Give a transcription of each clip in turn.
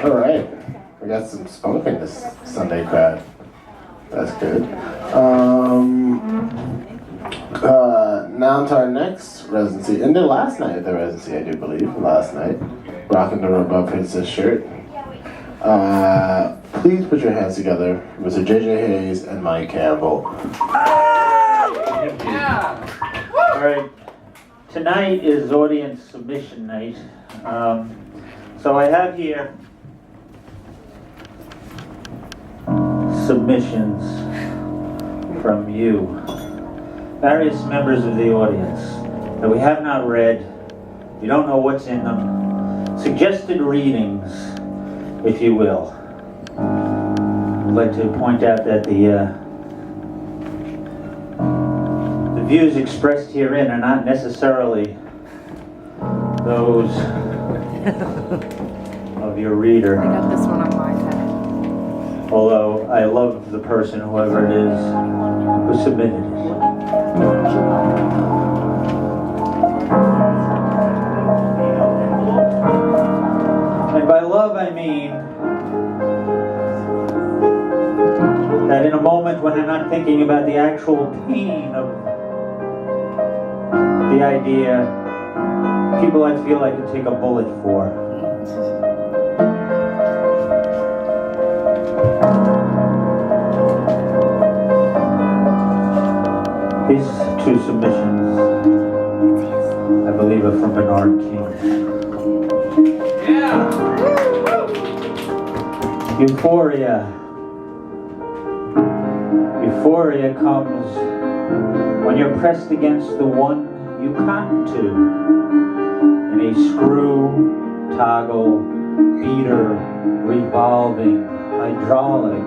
All right. We got some spunk in this Sunday crowd. That's good. Now to our next residency. And their last night of the residency, I do believe. Last night. Rocking the Robot Princess shirt. Please put your hands together, Mr. JJ Hayes and Mike Campbell. Yeah. All right. Tonight is audience submission night. So I have here submissions from you, various members of the audience that we have not read. You don't know what's in them. Suggested readings, if you will. I'd like to point out that the views expressed herein are not necessarily those of your reader. I got this one on my head. Although I love the person, whoever it is, who submitted it. And by love I mean that in a moment when I'm not thinking about the actual pain of the idea, people I feel I could take a bullet for. These two submissions, I believe, are from Bernard King. Yeah! Euphoria. Euphoria comes when you're pressed against the one you cotton to in a screw, toggle, beater, revolving, hydraulic,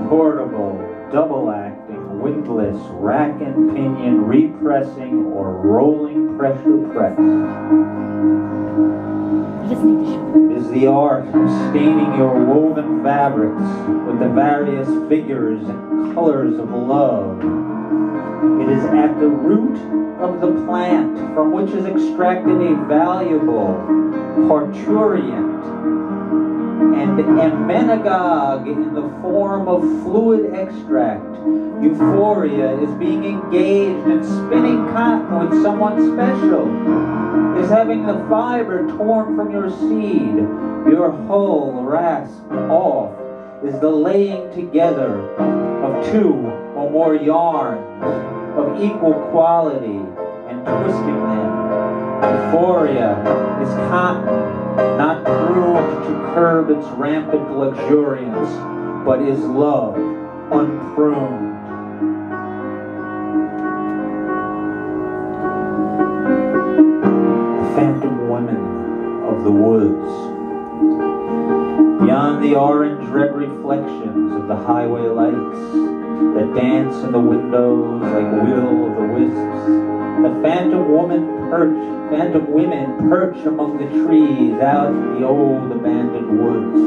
portable, double-acting, windlass, rack and pinion, repressing, or rolling pressure press. Is the art of staining your woven fabrics with the various figures and colors of love. It is at the root of the plant from which is extracted a valuable parturient and emmenagogue in the form of fluid extract. Euphoria is being engaged in spinning cotton with someone special, is having the fiber torn from your seed, your hull rasped off, is the laying together of two or more yarns of equal quality and twisting them. Euphoria is cotton, not groomed to curb its rampant luxuriance, but is love, unpruned. The phantom women of the woods. Beyond the orange-red reflections of the highway lights that dance in the windows like will-o'-the-wisps, the phantom women perch among the trees out in the old abandoned woods.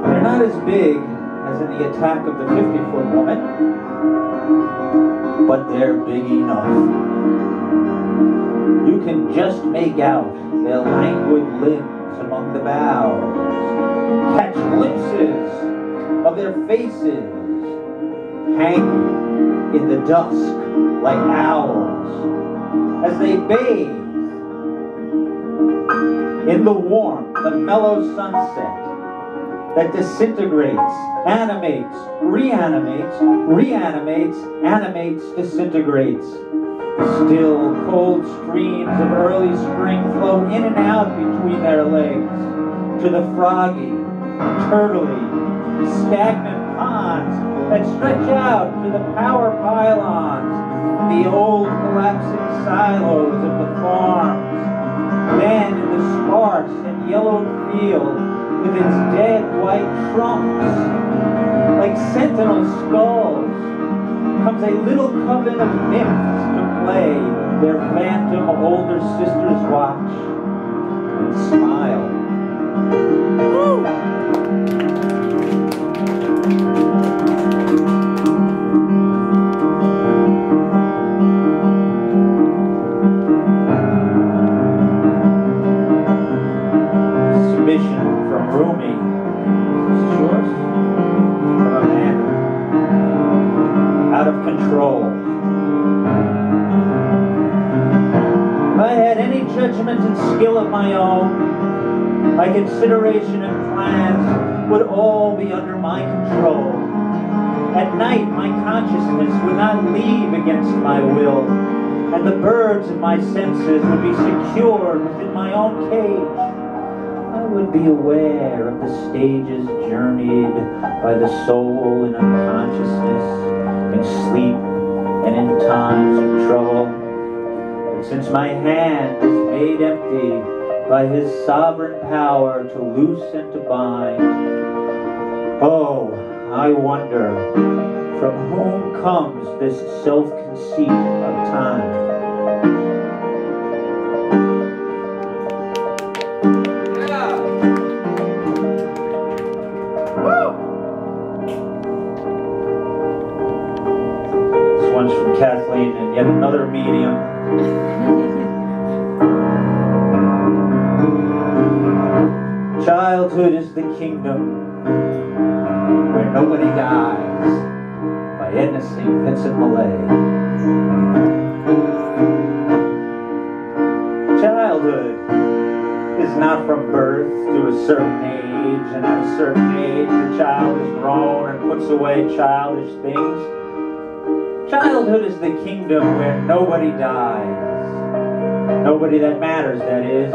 They're not as big as in the attack of the 50-foot woman, but they're big enough. You can just make out their languid limbs among the boughs, catch glimpses of their faces hanging in the dusk like owls as they bathe in the warmth, the mellow sunset that disintegrates, animates, reanimates, animates, disintegrates. Still, cold streams of early spring flow in and out between their legs to the froggy, turtly, stagnant ponds that stretch out to the power pylons, the old collapsing silos of the farms. Then in the sparse and yellowed field with its dead white trunks, like sentinel skulls, comes a little coven of nymphs to play their phantom older sisters watch and smile. Woo! Submission any judgment and skill of my own. My consideration and plans would all be under my control. At night, my consciousness would not leave against my will, and the birds of my senses would be secured within my own cage. I would be aware of the stages journeyed by the soul in unconsciousness, in sleep, and in times of trouble. But since my hand is made empty by His sovereign power to loose and to bind, oh, I wonder, from whom comes this self-conceit of time? This one's from Kathleen and yet another medium. Childhood is the kingdom where nobody dies, by Edna St. Vincent Millay. Childhood is not from birth to a certain age, and at a certain age the child is grown and puts away childish things. Childhood is the kingdom where nobody dies. Nobody that matters, that is.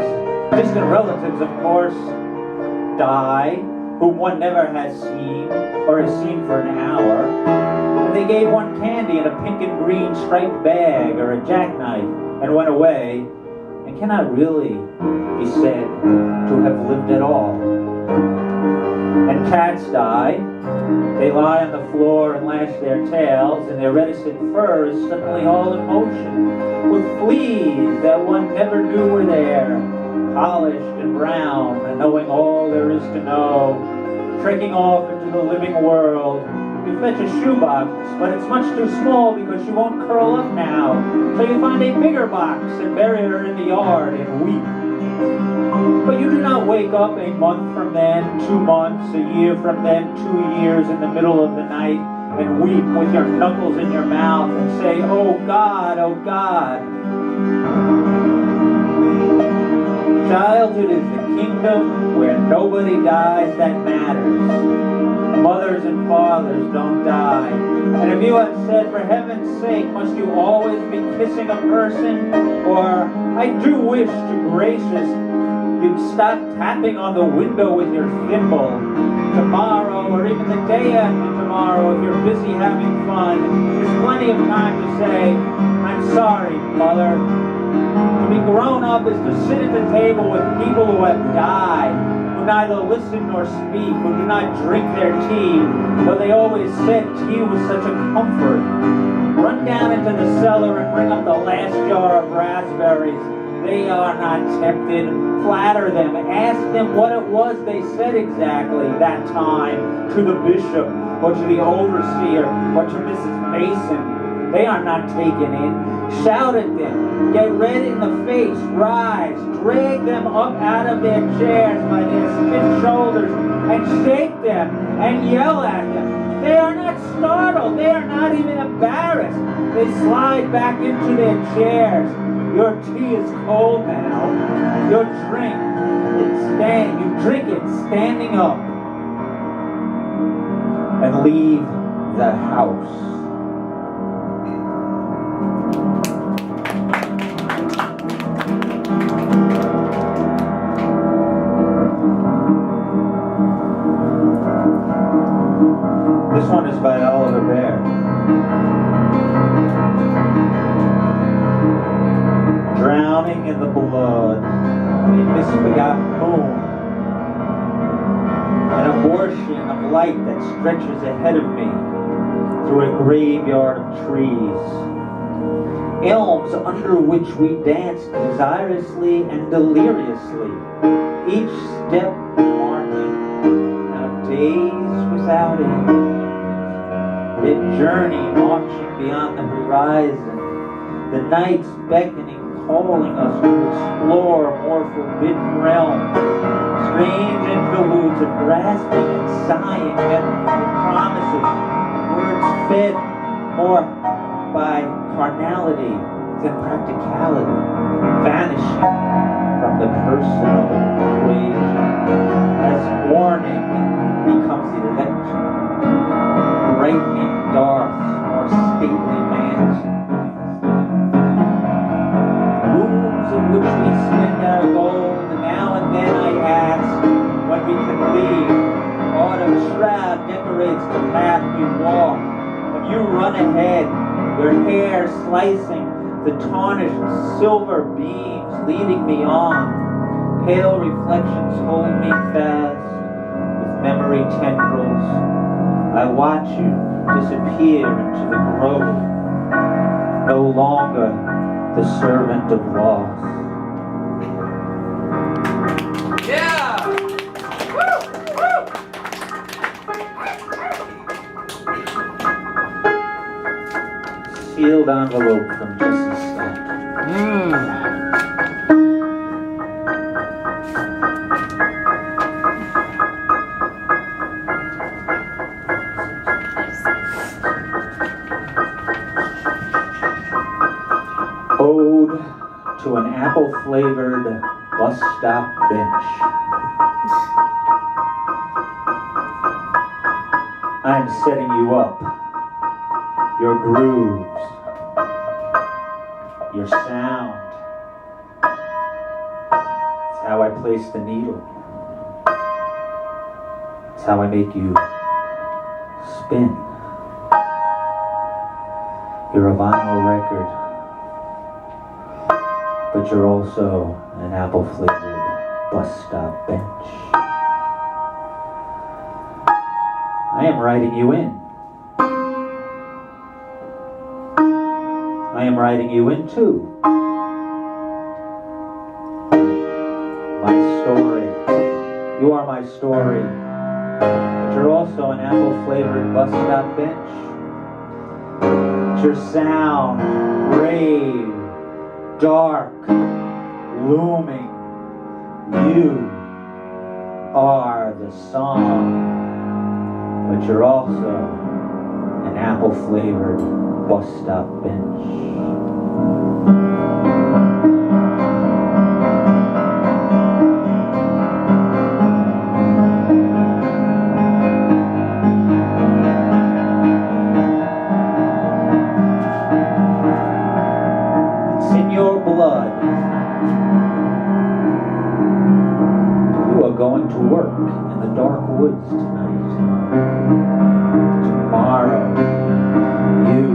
Distant relatives, of course, die, whom one never has seen, or has seen for an hour. And they gave one candy in a pink and green striped bag, or a jackknife, and went away, and cannot really be said to have lived at all. And cats die. They lie on the floor and lash their tails, and their reticent fur is suddenly all in motion, with fleas that one never knew were there, polished and brown, and knowing all there is to know, trekking off into the living world. You fetch a shoebox, but it's much too small because she won't curl up now. So you find a bigger box and bury her in the yard and weep. But you do not wake up a month from then, 2 months, a year from then, 2 years in the middle of the night and weep with your knuckles in your mouth and say, "Oh God, oh God." Childhood is the kingdom where nobody dies that matters. Mothers and fathers don't die. And if you have said, "For heaven's sake, must you always be kissing a person?" Or, "I do wish to gracious you'd stop tapping on the window with your thimble," tomorrow, or even the day after tomorrow, if you're busy having fun, there's plenty of time to say, "I'm sorry, mother." To be grown up is to sit at the table with people who have died, who neither listen nor speak, who do not drink their tea, though they always said tea was such a comfort. Run down into the cellar and bring up the last jar of raspberries. They are not tempted. Flatter them. Ask them what it was they said exactly that time to the bishop, or to the overseer, or to Mrs. Mason. They are not taken in. Shout at them. Get red in the face. Rise. Drag them up out of their chairs by their stiff shoulders and shake them and yell at them. They are not startled. They are not even embarrassed. They slide back into their chairs. Your tea is cold now. Your drink, you drink it standing up and leave the house. This one is by Oliver Bear. Drowning in the blood of a misbegotten moon, an abortion of light that stretches ahead of me through a graveyard of trees, elms under which we danced desirously and deliriously, each step marking of days without end. That journey marching beyond the horizon, the nights beckoning, calling us to explore more forbidden realms, strange interludes of grasping and sighing met with promises, words fed more by carnality and practicality vanishing from the personal equation as warning becomes election, brightening Darth's more stately mansion. Rooms in which we spend our gold, and now and then I ask when we can leave. Autumn shroud decorates the path we walk. When you run ahead, your hair slicing the tarnished silver beams, leading me on. Pale reflections hold me fast with memory tendrils. I watch you disappear into the grove, no longer the servant of loss. Yeah! Sealed envelope from Jesse Scott. Ode to an apple-flavored bus stop bench. I am setting you up. Your grooves, your sound. It's how I place the needle. It's how I make you spin. You're a vinyl record, but you're also an apple-flavored bus stop bench. I am writing you in. I am writing you in too. My story. You are my story. But you're also an apple-flavored bus stop bench. But your sound, brave, dark, looming. You are the song. But you're also an apple-flavored bus stop bench. It's in your blood. You are going to work in the dark woods tonight. Tomorrow, you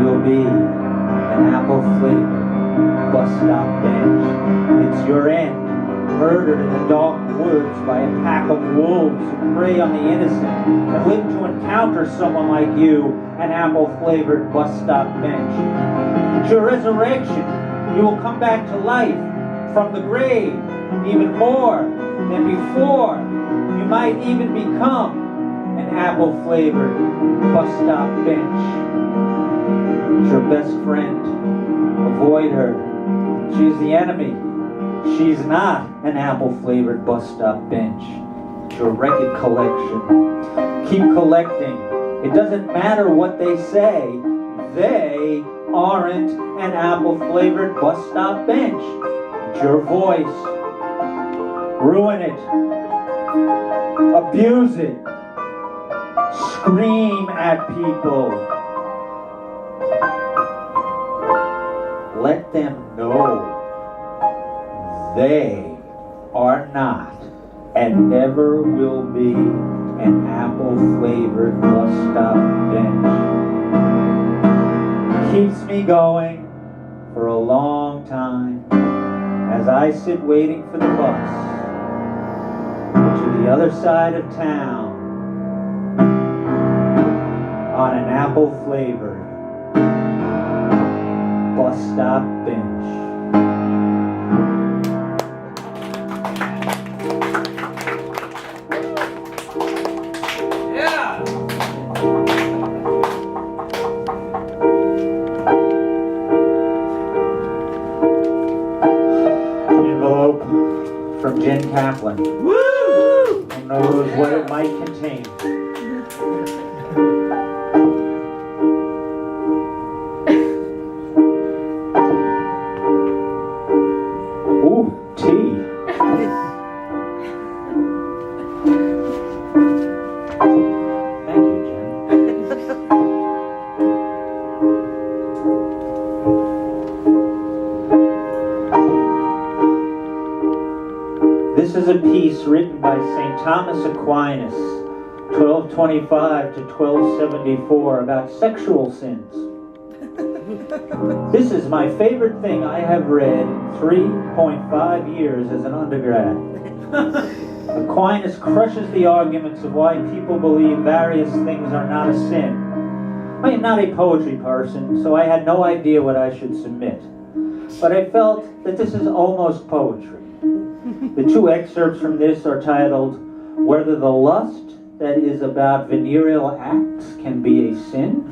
will be an apple-flavored bus stop bench. It's your end, murdered in the dark woods by a pack of wolves who prey on the innocent and live to encounter someone like you, an apple-flavored bus stop bench. It's your resurrection. You will come back to life from the grave, even more than before. You might even become an apple-flavored bus stop bench. It's your best friend. Avoid her. She's the enemy. She's not an apple-flavored bus stop bench. It's your record collection. Keep collecting. It doesn't matter what they say. They aren't an apple-flavored bus stop bench. It's your voice. Ruin it. Abuse it. Scream at people. Let them know they are not and never will be an apple-flavored bus stop bench. Keeps me going for a long time as I sit waiting for the bus to the other side of town on an apple-flavored bus stop bench. Yeah! Envelope from Jen Kaplan. Woo! Who knows what it might contain? Ooh, tea. Thank you, Jen. This is a piece written by St. Thomas Aquinas, 1225 to 1274, about sexual sins. This is my favorite thing I have read in 3.5 years as an undergrad. Aquinas crushes the arguments of why people believe various things are not a sin. I am not a poetry person, so I had no idea what I should submit. But I felt that this is almost poetry. The two excerpts from this are titled, Whether the Lust That Is About Venereal Acts Can Be a Sin,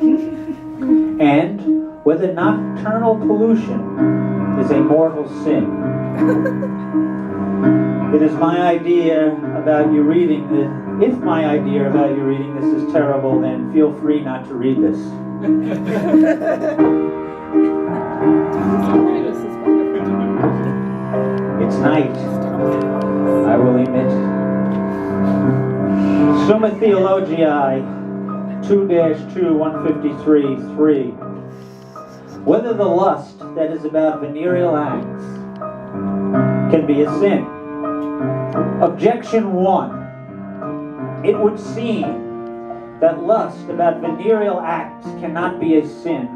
and Whether Nocturnal Pollution is a Mortal Sin. It is my idea about you reading this. If my idea about you reading this is terrible, then feel free not to read this. It's night, I will emit. Summa Theologiae 2-2-153-3. Whether the lust that is about venereal acts can be a sin. Objection 1. It would seem that lust about venereal acts cannot be a sin,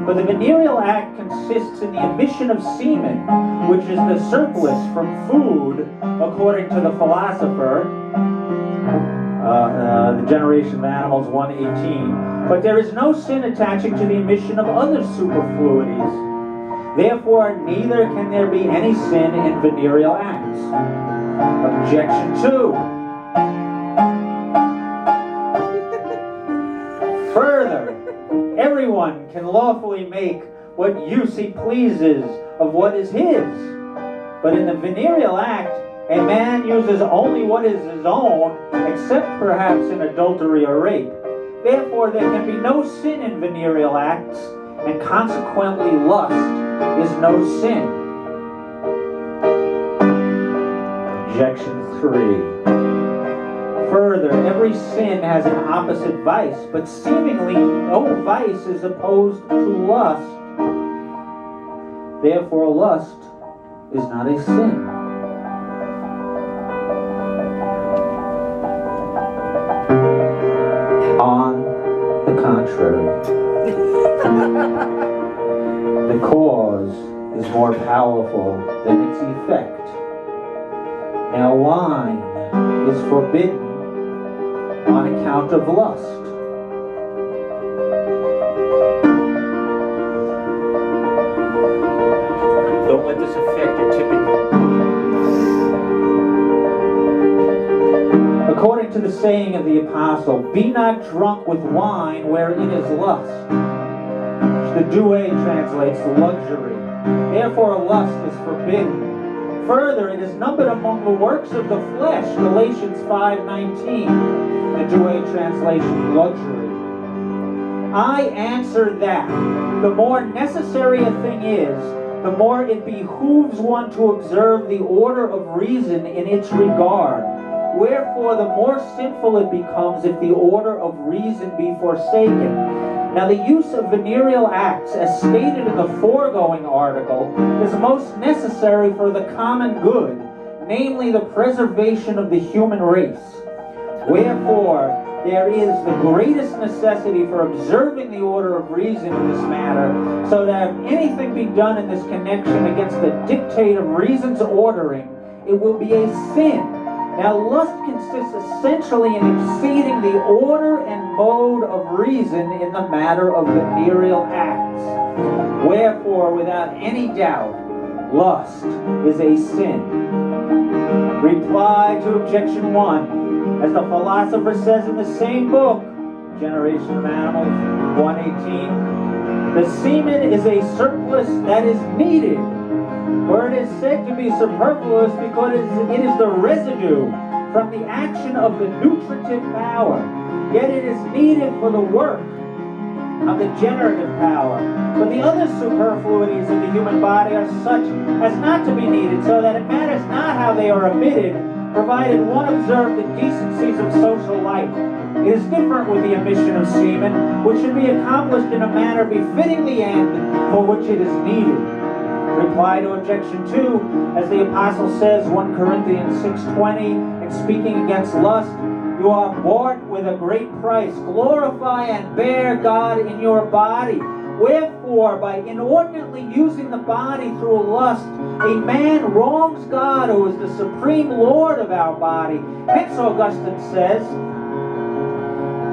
for the venereal act consists in the emission of semen, which is the surplus from food, according to the philosopher, The Generation of Animals 1:18. But there is no sin attaching to the emission of other superfluities. Therefore, neither can there be any sin in venereal acts. Objection 2. Further, everyone can lawfully make what use he pleases of what is his. But in the venereal act, a man uses only what is his own, except perhaps in adultery or rape. Therefore, there can be no sin in venereal acts, and consequently lust is no sin. Objection 3. Further, every sin has an opposite vice, but seemingly no vice is opposed to lust. Therefore, lust is not a sin. On the contrary, the cause is more powerful than its effect. Now, wine is forbidden on account of lust. Don't let this affect your tipping. According to the saying of the apostle, be not drunk with wine wherein is lust. The Douay translates luxury. Therefore lust is forbidden. Further, it is numbered among the works of the flesh, Galatians 5:19. The Douay translation, luxury. I answer that the more necessary a thing is, the more it behooves one to observe the order of reason in its regard. Wherefore, the more sinful it becomes if the order of reason be forsaken. Now, the use of venereal acts, as stated in the foregoing article, is most necessary for the common good, namely the preservation of the human race. Wherefore, there is the greatest necessity for observing the order of reason in this matter, so that if anything be done in this connection against the dictate of reason's ordering, it will be a sin. Now, lust consists essentially in exceeding the order and mode of reason in the matter of venereal acts. Wherefore, without any doubt, lust is a sin. Reply to objection 1. As the philosopher says in the same book, Generation of Animals 1:18, the semen is a surplus that is needed. For it is said to be superfluous because it is the residue from the action of the nutritive power. Yet it is needed for the work of the generative power. But the other superfluities of the human body are such as not to be needed, so that it matters not how they are emitted, provided one observe the decencies of social life. It is different with the emission of semen, which should be accomplished in a manner befitting the end for which it is needed. Reply to objection 2, as the apostle says, 1 Corinthians 6:20, in speaking against lust, you are bought with a great price. Glorify and bear God in your body. Wherefore, by inordinately using the body through lust, a man wrongs God, who is the supreme Lord of our body. Hence, Augustine says,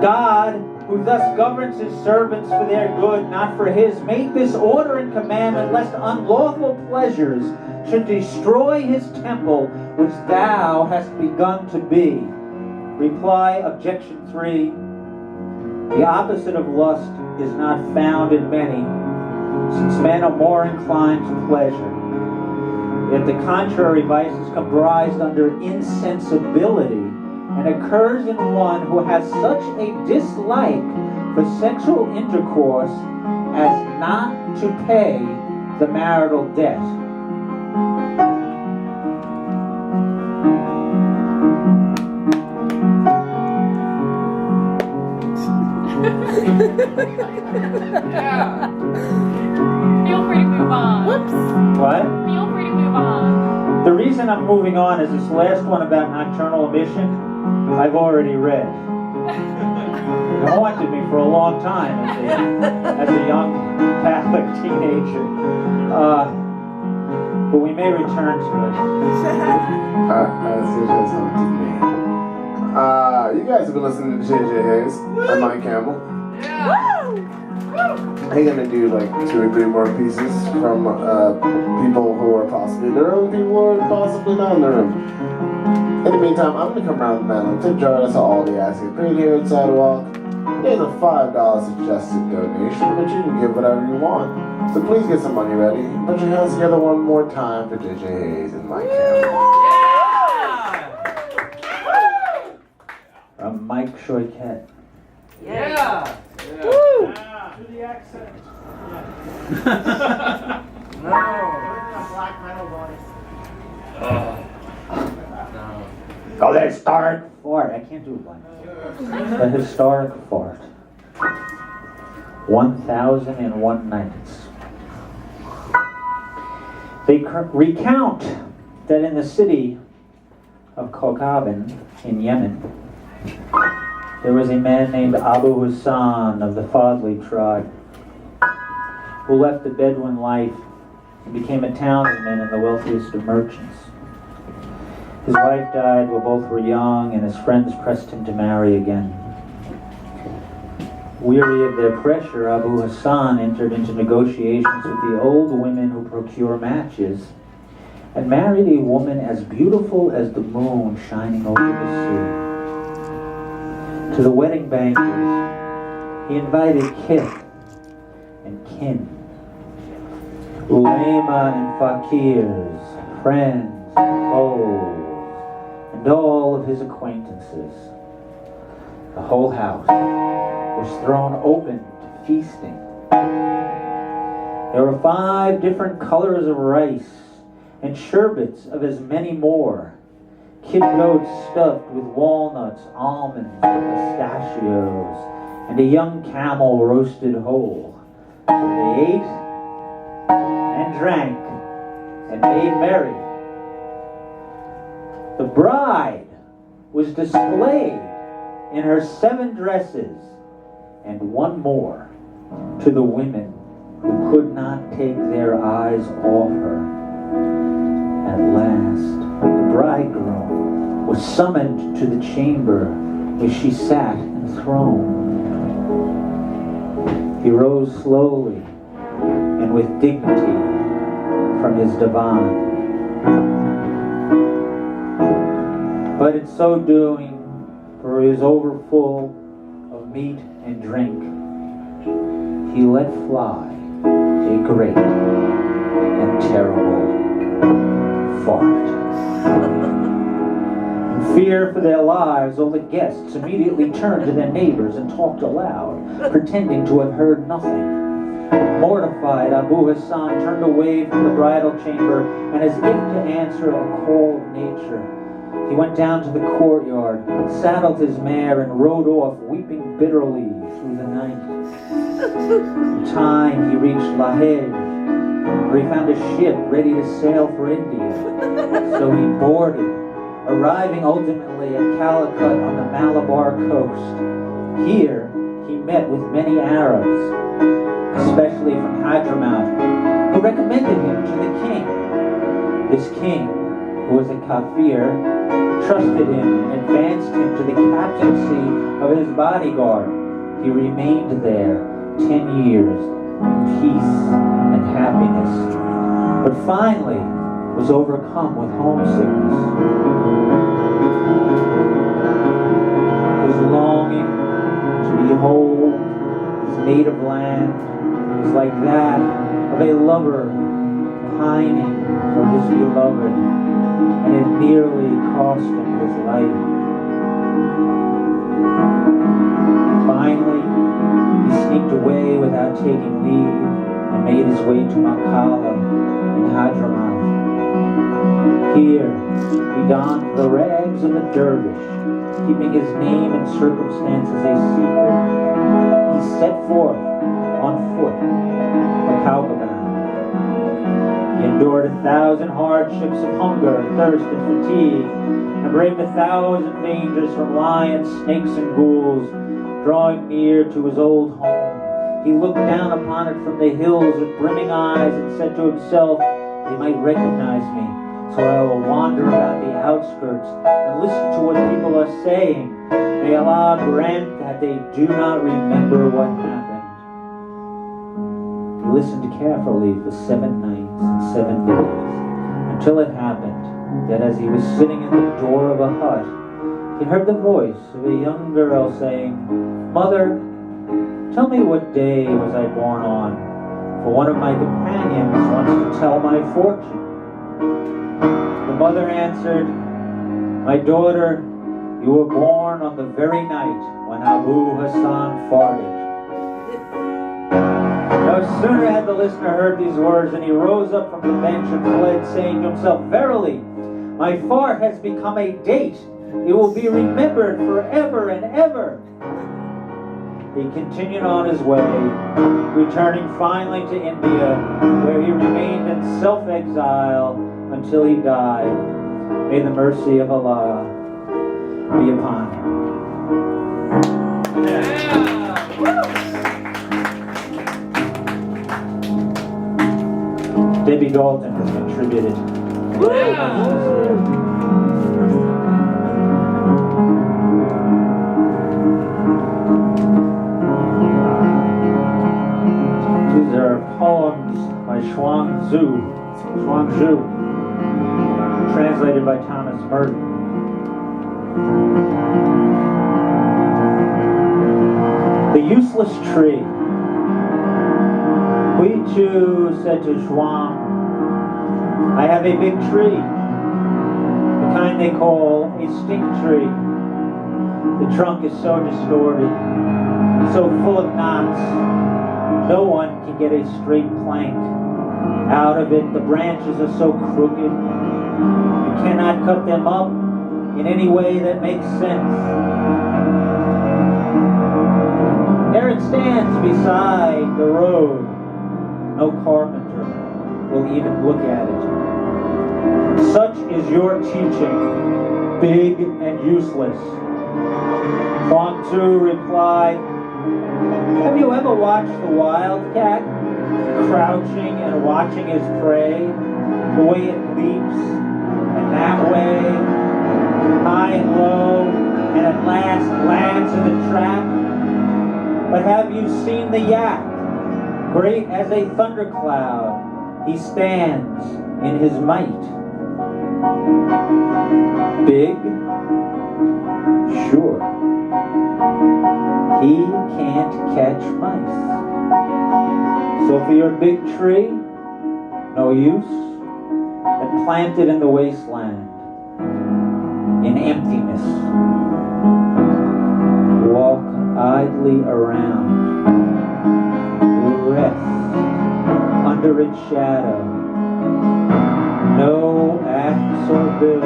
God, who thus governs his servants for their good, not for his, made this order and commandment, lest unlawful pleasures should destroy his temple, which thou hast begun to be. Reply, objection 3. The opposite of lust is not found in many, since men are more inclined to pleasure. Yet the contrary vice is comprised under insensibility, and occurs in one who has such a dislike for sexual intercourse as not to pay the marital debt. Yeah. Feel free to move on. Whoops. What? Feel free to move on. The reason I'm moving on is this last one about nocturnal emission, I've already read. It haunted me for a long time as a young Catholic teenager. But we may return to it. So that's something to me. You guys have been listening to JJ Hayes and Mike Campbell. Yeah. He's gonna do like 2 or 3 more pieces from people who are possibly in the room, people who are possibly not in the room. In the meantime, I'm gonna come around the Madeline tip jar. That's all the ask get paid here at Sidewalk. There's a $5 suggested donation, but you can give whatever you want. So please get some money ready. Put your hands together one more time for JJ Hayes and Mike Campbell. From Mike Shoyket. Yeah. Woo! Do the accent. No. Black metal voice. No. Oh, the historic fart. I can't do it like that. The historic fart. 1001 Nights. They recount that in the city of Kokabin in Yemen, there was a man named Abu Hassan of the Fadli tribe who left the Bedouin life and became a townsman and the wealthiest of merchants. His wife died while both were young, and his friends pressed him to marry again. Weary of their pressure, Abu Hassan entered into negotiations with the old women who procure matches and married a woman as beautiful as the moon shining over the sea. To the wedding banquet, he invited kith and kin, ulema and fakirs, friends and foes, and all of his acquaintances. The whole house was thrown open to feasting. There were 5 different colors of rice and sherbets of as many more. Kid goats stuffed with walnuts, almonds, and pistachios, and a young camel roasted whole. So they ate and drank and made merry. The bride was displayed in her 7 dresses and 1 more to the women who could not take their eyes off her. At last, the bridegroom was summoned to the chamber where she sat enthroned. He rose slowly and with dignity from his divan. But in so doing, for he was overfull of meat and drink, he let fly a great and terrible fart. And fear for their lives, all the guests immediately turned to their neighbors and talked aloud, pretending to have heard nothing. Mortified, Abu Hassan turned away from the bridal chamber, and as if to answer a call of nature, he went down to the courtyard, saddled his mare, and rode off, weeping bitterly through the night. In time, he reached Lahej, where he found a ship ready to sail for India. So he boarded, arriving ultimately at Calicut on the Malabar coast. Here, he met with many Arabs, especially from Hadramaut, who recommended him to the king. This king, who was a Kafir, trusted him and advanced him to the captaincy of his bodyguard. He remained there 10 years in peace and happiness, but finally was overcome with homesickness. His longing to behold his native land was like that of a lover pining for his beloved, and it nearly cost him his life. Finally, he sneaked away without taking leave and made his way to Makalla in Hadramaut. Here, he donned the rags of a dervish, keeping his name and circumstances a secret. He set forth on foot for Kaukaban. He endured 1,000 hardships of hunger, thirst, and fatigue, and braved 1,000 dangers from lions, snakes, and ghouls. Drawing near to his old home, he looked down upon it from the hills with brimming eyes and said to himself, "They might recognize me, so I will wander about the outskirts and listen to what people are saying. May Allah grant that they do not remember what happened." He listened carefully for 7 nights and 7 days, until it happened that as he was sitting at the door of a hut, he heard the voice of a young girl saying, "Mother, tell me what day was I born on, for one of my companions wants to tell my fortune." The mother answered, "My daughter, you were born on the very night when Abu Hassan farted." No sooner had the listener heard these words than he rose up from the bench and fled, saying to himself, "Verily, my fart has become a date. It will be remembered forever and ever." He continued on his way, returning finally to India, where he remained in self-exile until he died. May the mercy of Allah be upon him. Debbie Dalton has contributed. These are poems by Xuanzhu, translated by Thomas Merton. The Useless Tree. Hui Chu said to Xuan, "I have a big tree, the kind they call a stink tree. The trunk is so distorted, so full of knots, no one can get a straight plank out of it. The branches are so crooked, you cannot cut them up in any way that makes sense. There it stands beside the road. No carpenter will even look at it. Such is your teaching, big and useless." Huang Tzu replied, "Have you ever watched the wildcat crouching and watching his prey, the way it leaps, and that way, high and low, and at last lands in the trap? But have you seen the yak? Great as a thundercloud, he stands in his might. Big? Sure. He can't catch mice. So for your big tree, no use, and plant it in the wasteland, in emptiness. quietly around. Rest under its shadow. No axe or bill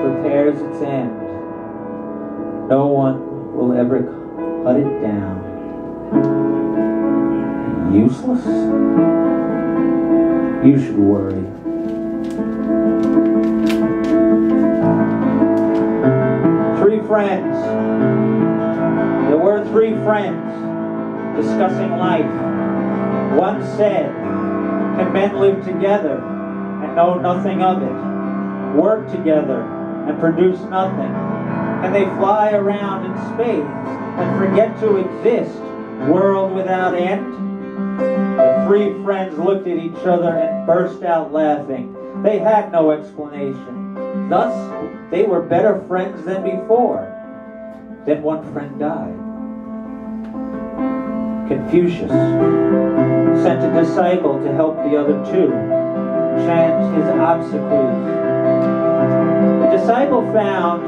prepares its end. No one will ever cut it down. Useless? You should worry. Three friends. There were three friends discussing life. One said, "Can men live together and know nothing of it? Work together and produce nothing? Can they fly around in space and forget to exist, world without end?" The three friends looked at each other and burst out laughing. They had no explanation. Thus, they were better friends than before. Then one friend died. Confucius sent a disciple to help the other two chant his obsequies. The disciple found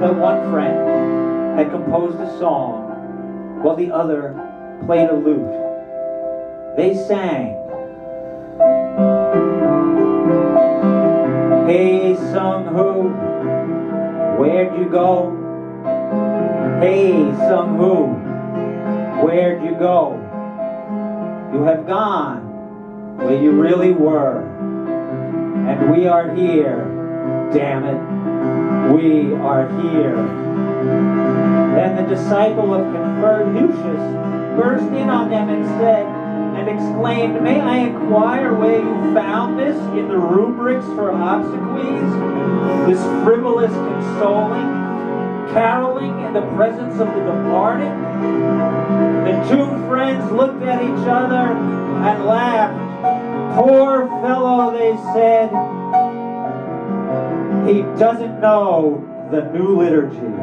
that one friend had composed a song while the other played a lute. They sang, "Hey Sung-Hoo, where'd you go? Hey Sung-Hoo, where'd you go? You have gone where you really were, and we are here, damn it, we are here." Then the disciple of Confucius burst in on them and exclaimed, "May I inquire where you found this in the rubrics for obsequies? This frivolous consoling, caroling in the presence of the departed?" The two friends looked at each other and laughed. "Poor fellow," they said, "he doesn't know the new liturgy."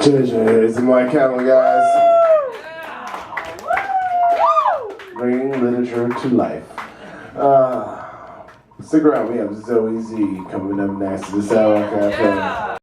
Cheers, and White Camel, guys. Bringing literature to life. Stick around, we have Zoe Z coming up next to the Sour Cafe.